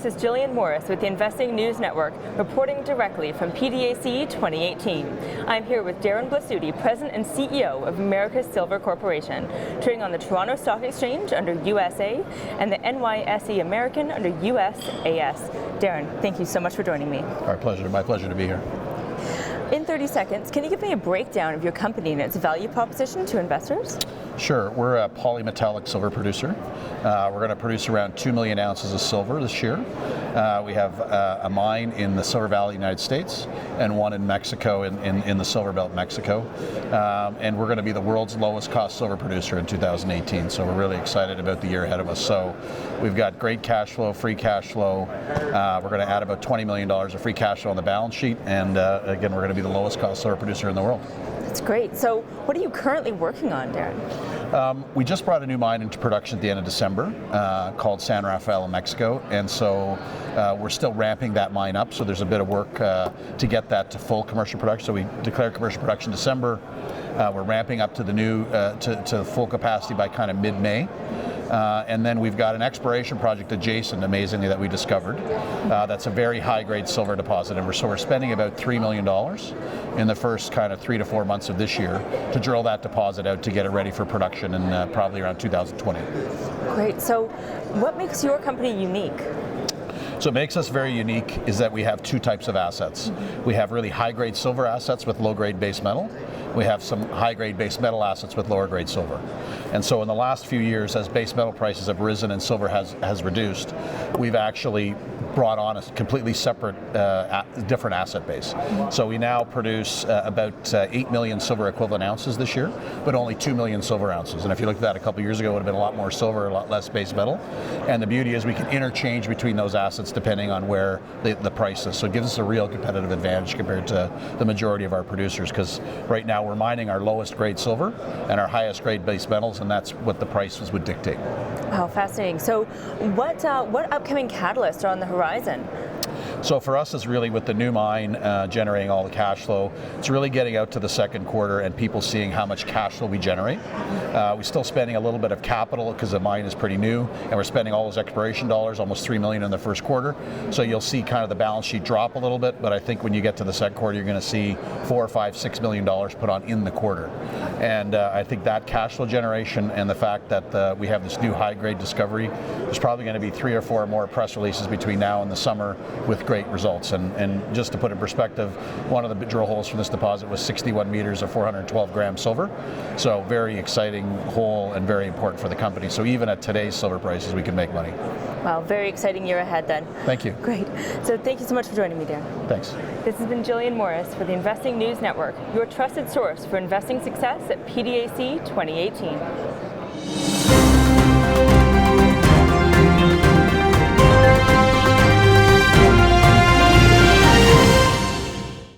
This is Jillian Morris with the Investing News Network, reporting directly from PDAC 2018. I'm here with Darren Blasutti, President and CEO of America's Silver Corporation, trading on the Toronto Stock Exchange under USA and the NYSE American under USAS. Darren, thank you so much for joining me. Our pleasure. My pleasure to be here. In 30 seconds, can you give me a breakdown of your company and its value proposition to investors? Sure. We're a polymetallic silver producer. We're going to produce around 2 million ounces of silver this year. We have a mine in the Silver Valley, United States, and one in Mexico, in the Silver Belt, Mexico. And we're going to be the world's lowest cost silver producer in 2018. So we're really excited about the year ahead of us. So we've got great cash flow, free cash flow. We're going to add about $20 million of free cash flow on the balance sheet. And again, we're going to be the lowest cost silver producer in the world. That's great. So what are you currently working on, Darren? We just brought a new mine into production at the end of December called San Rafael in Mexico, and so we're still ramping that mine up, so there's a bit of work to get that to full commercial production. So we declared commercial production December. We're ramping up to the new to full capacity by kind of mid-May. And then we've got an exploration project adjacent, amazingly, that we discovered. That's a very high-grade silver deposit, and we're spending about $3 million in the first kind of 3 to 4 months of this year to drill that deposit out to get it ready for production in probably around 2020. Great. So what makes your company unique? So what makes us very unique is that we have two types of assets. We have really high-grade silver assets with low-grade base metal. We have some high-grade base metal assets with lower-grade silver. And so in the last few years, as base metal prices have risen and silver has reduced, we've actually brought on a completely separate, different asset base. So we now produce about 8 million silver equivalent ounces this year, but only 2 million silver ounces. And if you looked at that a couple of years ago, it would have been a lot more silver, a lot less base metal. And the beauty is we can interchange between those assets depending on where the price is. So it gives us a real competitive advantage compared to the majority of our producers, because right now we're mining our lowest grade silver and our highest grade base metals, and that's what the prices would dictate. Wow, fascinating. So what upcoming catalysts are on the horizon? So for us, it's really with the new mine generating all the cash flow. It's really getting out to the second quarter and people seeing how much cash flow we generate. We're still spending a little bit of capital because the mine is pretty new, and we're spending all those exploration dollars, almost $3 million in the first quarter. So you'll see kind of the balance sheet drop a little bit, but I think when you get to the second quarter, you're going to see $4, $5, $6 million put on in the quarter. And I think that cash flow generation and the fact that we have this new high-grade discovery, there's probably going to be 3 or 4 more press releases between now and the summer with great results. And just to put in perspective, one of the drill holes from this deposit was 61 meters of 412 grams silver. So very exciting hole and very important for the company. So even at today's silver prices, we can make money. Wow, very exciting year ahead then. Thank you. Great. So thank you so much for joining me, Darren. Thanks. This has been Jillian Morris for the Investing News Network, your trusted source for investing success at PDAC 2018.